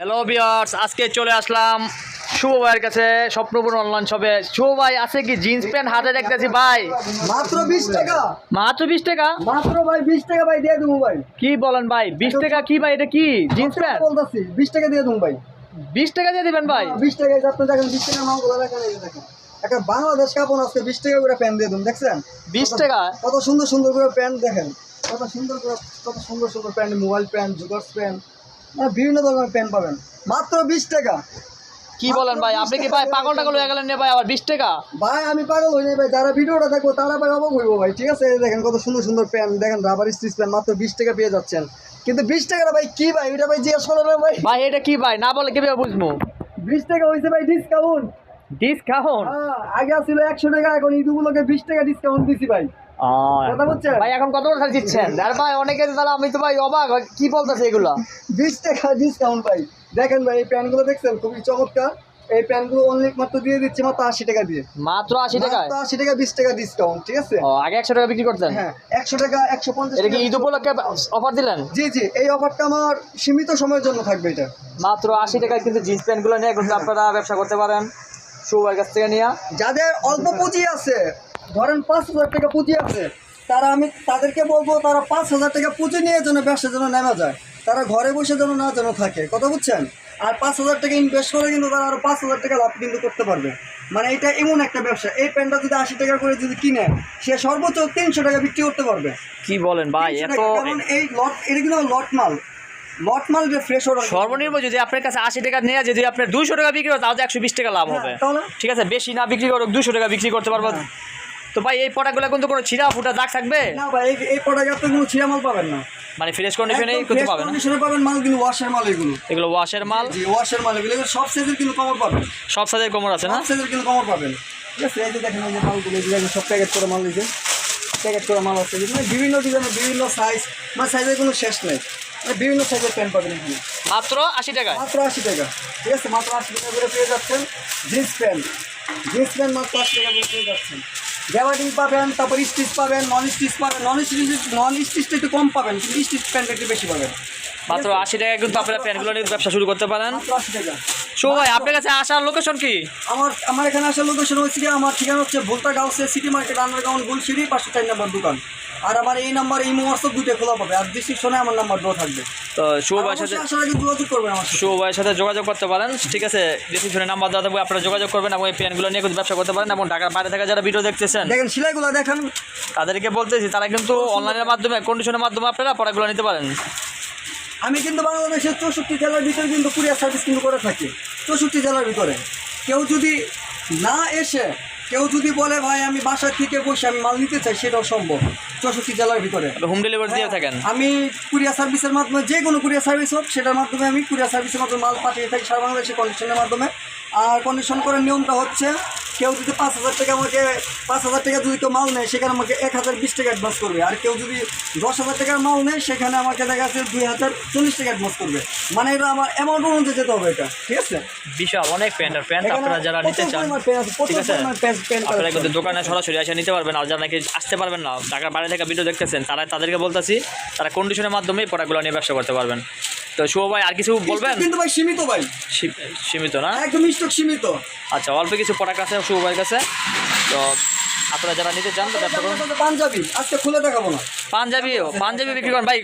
Hello viewers, আজকে চলে আসলাম শুভ ভাইয়ের কাছে স্বপ্নপুর অনলাইন শপে। শুভ ভাই আছে কি জিন্স প্যান্ট হাতে দেখতেছি ভাই, মাত্র 20 টাকা। মাত্র 20 টাকা? মাত্র ভাই 20 টাকা ভাই দিয়ে দেবো ভাই। কি বলেন ভাই, 20 টাকা? কি ভাই এটা কি জিন্স প্যান্ট? বলতাছি 20 টাকা দিয়ে দেবো ভাই। 20 টাকা দিয়ে দিবেন ভাই? 20 টাকা আপনি দেখেন, 20 টাকা মালগুলো দেখেন, এই যে দেখেন একটা বাংলাদেশ কাপড় আজকে 20 টাকা করে প্যান্ট দিয়ে দেবো। দেখছেন 20 টাকা? কত সুন্দর সুন্দর করে প্যান্ট দেখেন, কত সুন্দর করে, কত সুন্দর সুন্দর প্যান্ট, মোবাইল প্যান্ট, জুগার্স প্যান্ট, বিভিন্ন ধরনের প্যান্ট পাবেন মাত্র 20 টাকা। কি বলেন ভাই, আপনি কি ভাই পাগল টাগল হয়ে গেলেন রে ভাই? আবার 20 টাকা? ভাই আমি পাগল হই নাই ভাই, যারা ভিডিওটা দেখবো তারা ভাই অবাক হইবো ভাই। ঠিক আছে, এই দেখেন কত সুন্দর সুন্দর প্যান্ট দেখেন, রাবার স্টিচ প্যান্ট মাত্র 20 টাকা পেয়ে যাচ্ছেন। কিন্তু 20 টাকাটা ভাই কি ভাই, এটা ভাই জিজ্ঞেস করেন না ভাই। ভাই এটা কি ভাই, না বলে কিভাবে বুঝবো? 20 টাকা হয়েছে ভাই ডিসকাউন্ট। ডিসকাউন্ট? আগে ছিল 100 টাকা, এখন ঈদগুলোকে 20 টাকা ডিসকাউন্ট দিছি ভাই। কথা বুঝছেন ভাই এখন কত করে দিচ্ছেন? আর ভাই অনেকে তাহলে আমি তো ভাই অবাক, কি বলতেছে এগুলা? 20 টাকা ডিসকাউন্ট ভাই। দেখেন ভাই এই প্যান্টগুলো দেখছেন খুবই চমৎকার। এই প্যান্টগুলো অনলি মাত্র দিয়ে দিচ্ছি মাত্র 80 টাকা দিয়ে। মাত্র 80 টাকা? 80 টাকা, 20 টাকা ডিসকাউন্ট। ঠিক আছে, আগে 100 টাকা বিক্রি করতেন? হ্যাঁ 100 টাকা, 150 এটা কি টাকা। ঈদ উপলক্ষে অফার দিলেন? জি জি, এই অফারটা আমার সীমিত সময়ের জন্য থাকবে। এটা মাত্র 80 টাকায় কিন্তু জিন্স প্যান্টগুলো নিয়ে কিন্তু আপনারা ব্যবসা করতে পারেন শুভের কাছ থেকে নিয়ে। যাদের অল্প পুঁজি আছে, ধরেন 5,000 টাকা পুঁজি আছে, তাদেরকে বলবো তারা 5,000 টাকা পুঁজি নিয়ে যেন ব্যবসার জন্য নেমে যায়। তারা ঘরে বসে যেন না যেন থাকে। কথা বুঝছেন? আর 5,000 টাকা ইনভেস্ট করে কিন্তু তারা আরো 5,000 টাকা লাভ কিন্তু করতে পারবে। মানে এটা এমন একটা ব্যবসা, এই প্যান্টটা যদি 80 টাকা করে যদি কিনে, সে সর্বোচ্চ 300 টাকা বিক্রি করতে পারবে। কি বলেন ভাই, 300 এত? টাকা, কারণ এই লট, এটা কিন্তু লট মাল যে ফ্রেশ অর্ডার। সর্বনিম্ন যদি আপনার কাছে 80 টাকা নিয়ে যদি আপনার 200 টাকা বিক্রি হয়, তাহলে 120 টাকা লাভ হবে। তাহলে ঠিক আছে, বেশি না বিক্রি করো, 200 টাকা বিক্রি করতে পারবো। তো ভাই এই প্রোডাক্টগুলো কিন্তু কোনো ছিঁড়া ফুটা দাগ থাকবে না ভাই, এই প্রোডাক্ট আপনি কোনো ছিঁড়া মাল পাবেন না, মানে ফ্রেশ কন্ডিশনেই করতে পাবেন না? কন্ডিশনে পাবেন মাল, কিন্তু ওয়াশের মাল এগুলো। এগুলো ওয়াশের মাল? জি, ওয়াশের মাল এগুলো। সব সাইজের কিন্তু কমর পাবেন, সব সাইজের কমর আছে না? সব সাইজের কিন্তু কমর পাবেন। ঠিক আছে, এই যে দেখেন এই যে মালগুলো, এই যে দেখেন সব প্যাকেট করে মাল, দিয়েছে প্যাকেট করে মাল আছে, মানে বিভিন্ন ডিজাইনের, বিভিন্ন সাইজ, মানে সাইজের কোনো শেষ নেই। মানে বিভিন্ন সাইজের প্যান্ট পাবেন এখানে মাত্র 80 টাকায়? মাত্র 80 টাকা। ঠিক আছে, মাত্র 80 টাকা করে পেয়ে যাচ্ছেন জিন্স প্যান্ট। জিন্স প্যান্ট মাত্র 80 টাকা করে পেয়ে যাচ্ছেন। গ্যাবার্ডিং পাবেন, তারপর স্টিচ পাবেন, নন স্টিচ পাবেন। নন স্টিচটা একটু কম পাবেন, কিন্তু স্টিচ প্যান্ট একটু বেশি পাবেন। মাত্র 80 টাকায় কিন্তু আপনারা প্যান্টগুলো নিয়ে ব্যবসা শুরু করতে পারেন। মাত্র 80 টাকা। শুভ ভাই আপনার কাছে আসার লোকেশন কি? আমার এখানে আসার লোকেশন হচ্ছে কি, আমার ঠিকানা হচ্ছে Bhulta Ghause city market underground গুলশিরি 504 নম্বর দোকান। আর আমার এই নাম্বার, এই হোয়াটসঅ্যাপ দুটো খোলা পাবে, আর ডিসক্রিপশনে আমার নাম্বার দেওয়া থাকবে। তো শুভ ভাইয়ের সাথে আসার আগে যোগাযোগ করবেন আমার সাথে। শুভ ভাইয়ের সাথে যোগাযোগ করতে পারেন। ঠিক আছে, ডিসক্রিপশনে নাম্বার দেওয়া থাকবে, আপনারা যোগাযোগ করবেন এবং এই প্যান্টগুলো নিয়ে কিন্তু ব্যবসা করতে পারেন। এবং ঢাকার বাইরে থেকে যারা ভিডিও দেখতেছেন, দেখেন সেলাইগুলো দেখেন, তাদেরকে বলতেছি তারা কিন্তু অনলাইনের মাধ্যমে, কন্ডিশনের মাধ্যমে আপনারা প্রোডাক্টগুলো নিতে পারেন। আমি কিন্তু বাংলাদেশের 64 জেলার ভিতরে কিন্তু কুরিয়ার সার্ভিস কিন্তু করে থাকি। 64 জেলার ভিতরে কেউ যদি না এসে, কেউ যদি বলে ভাই আমি বাসা থেকে বসে আমি মাল নিতে চাই, সেটাও সম্ভব 64 জেলার ভিতরে। হোম ডেলিভারি দিয়ে থাকেন? আমি কুরিয়ার সার্ভিসের মাধ্যমে, যে কোনো কুরিয়ার সার্ভিস হোক সেটার মাধ্যমে আমি কুরিয়ার সার্ভিসের মাধ্যমে মাল পাঠিয়ে থাকি সারা বাংলাদেশে কন্ডিশনের মাধ্যমে। আর কন্ডিশন করার নিয়মটা হচ্ছে, কেউ যদি 5,000 টাকা আমাকে, 5,000 টাকা যদি কেউ মাল নেয়, সেখানে আমাকে 1,020 টাকা অ্যাডভান্স করবে। আর কেউ যদি 10,000 টাকার মাল নেয়, সেখানে আমাকে দেখা যাচ্ছে 2,040 টাকা অ্যাডভান্স করবে। মানে এটা আমার অ্যামাউন্ট অনুযায়ী যেতে হবে এটা। ঠিক আছে, বিশাল অনেক প্যান্ট আপনারা যারা নিতে চান, ঠিক আছে, আপনারা কিন্তু দোকানে সরাসরি এসে নিতে পারবেন। আর যারা নাকি আসতে পারবেন না, ঢাকার বাইরে থেকে ভিডিও দেখতেছেন, তাদেরকে বলতেছি তারা কন্ডিশনের মাধ্যমেই প্রোডাক্টগুলো নিয়ে ব্যবসা করতে পারবেন। তো শুভ ভাই আর কিছু বলবেন? কিন্তু ভাই সীমিত ভাই, সীমিত না? একদম স্টক সীমিত। আচ্ছা, অল্প কিছু প্রোডাক্ট আছে শুভ ভাইয়ের কাছে, তো আপনারা যারা নিতে চান তো ব্যবসা করুন। পাঞ্জাবি আজকে খুলে দেখাবো না। পাঞ্জাবি বিক্রি করেন ভাই?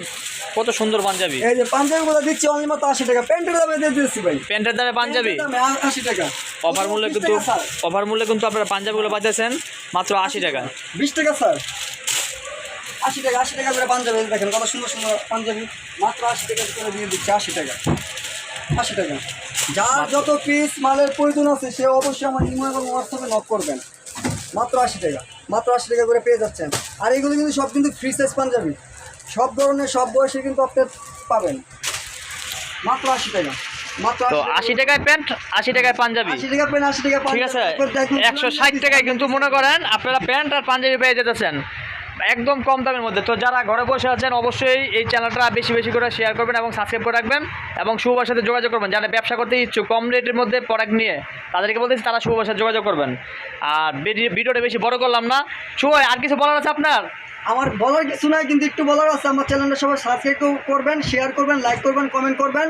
কত সুন্দর পাঞ্জাবি! এই যে পাঞ্জাবিগুলো দিচ্ছি অনলি মাত্র 80 টাকা। প্যান্টের দামে দিয়ে দিচ্ছি ভাই, প্যান্টের দামে পাঞ্জাবি? 80 টাকা। অফার মূল্যে কিন্তু আপনারা পাঞ্জাবিগুলো পাচ্ছেন মাত্র 80 টাকা। 20 টাকা স্যার, 80 টাকা। 80 টাকা করে পাঞ্জাবি দেখেন, কত সুন্দর সুন্দর পাঞ্জাবি মাত্র 80 টাকা করে দিয়ে দিচ্ছে। 80 টাকা, 80 টাকা। যার যত পিস মালের প্রয়োজন আছে সে অবশ্যই আমার ইমো এবং হোয়াটসঅ্যাপে নক করবেন। মাত্র 80 টাকা, মাত্র 80 টাকা করে পেয়ে যাচ্ছেন। আর এগুলো কিন্তু সব কিন্তু ফ্রি সাইজ পাঞ্জাবি, সব ধরনের সব বয়সে কিন্তু আপনি পাবেন। মাত্র 80 টাকা, মাত্র তো 80 টাকায় প্যান্ট, 80 টাকায় পাঞ্জাবি। 80 টাকা প্যান্ট, 80 টাকা ঠিক আছে, 160 টাকায় কিন্তু মনে করেন আপনারা প্যান্ট আর পাঞ্জাবি পেয়ে যেতেছেন একদম কম দামের মধ্যে। তো যারা ঘরে বসে আছেন অবশ্যই এই চ্যানেলটা বেশি বেশি করে শেয়ার করবেন এবং সাবস্ক্রাইব করে রাখবেন এবং শুভর সাথে যোগাযোগ করবেন। যারা ব্যবসা করতে ইচ্ছুক কম রেটের মধ্যে প্রোডাক্ট নিয়ে, তাদেরকে বলতেছি তারা শুভর সাথে যোগাযোগ করবেন। আর ভিডিওটা বেশি বড় করলাম না। শুভ আর কিছু বলার আছে আপনার? আমার বলার কিছু নাই, কিন্তু একটু বলার আছে। আমার চ্যানেলটা সবাই সাবস্ক্রাইব করবেন, শেয়ার করবেন, লাইক করবেন, কমেন্ট করবেন।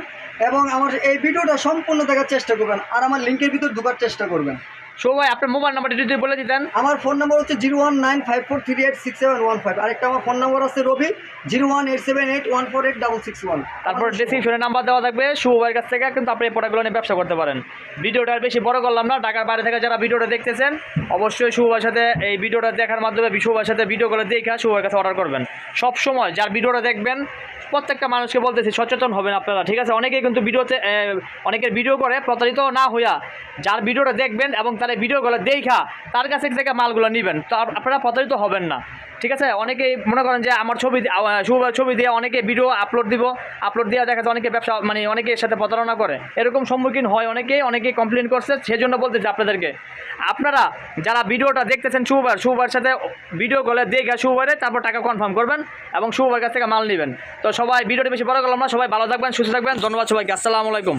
এবং আমার এই ভিডিওটা সম্পূর্ণ দেখার চেষ্টা করবেন আর আমার লিঙ্কের ভিতর ঢোকার চেষ্টা করবেন। শুভ ভাই আপনার মোবাইল নাম্বারটা যদি বলে দিতেন। আমার ফোন নাম্বার হচ্ছে 01954386715। আরেকটা আমার ফোন নাম্বার আছে রবি 01878148661। তারপর ডেসক্রিপশনে নাম্বার দেওয়া থাকবে, শুভ ভাইয়ের কাছ থেকে কিন্তু আপনি এই প্রোডাক্টগুলো নিয়ে ব্যবসা করতে পারেন। ভিডিওটা আর বেশি বড় করলাম না, ঢাকার বাইরে থেকে যারা ভিডিওটা দেখতেছেন অবশ্যই শুভ ভাইয়ের সাথে এই ভিডিওটা দেখার মাধ্যমে শুভ ভাইয়ের সাথে ভিডিও করে দেখে শুভ ভাইয়ের কাছে অর্ডার করবেন। সব সময় যার ভিডিওটা দেখবেন প্রত্যেকটা মানুষকে বলতেছি সচেতন হবেন আপনারা, ঠিক আছে? অনেকেই কিন্তু ভিডিওতে অনেকের ভিডিও করে প্রতারিত না হইয়া যার ভিডিওটা দেখবেন এবং তার এই ভিডিওগুলো দেখা তার কাছ থেকে মালগুলো নেবেন, তো আপনারা প্রতারিত হবেন না, ঠিক আছে? অনেকেই মনে করেন যে আমার ছবি দিয়ে অনেকে ভিডিও আপলোড দিয়ে দেখা যায় অনেকে ব্যবসা মানে অনেকের সাথে প্রতারণা করে, এরকম সম্মুখীন হয় অনেকেই কমপ্লেন করছে। সেজন্য বলতেছি আপনাদেরকে, আপনারা যারা ভিডিওটা দেখতেছেন শুভবার সাথে ভিডিও কলে দেখে শুভবারে তারপর টাকা কনফার্ম করবেন এবং শুভবার কাছ থেকে মাল নেবেন। তো সবাই ভিডিওটা বেশি বড় করলাম না, সবাই ভালো থাকবেন, সুস্থ থাকবেন। ধন্যবাদ সবাইকে, আসসালামু আলাইকুম।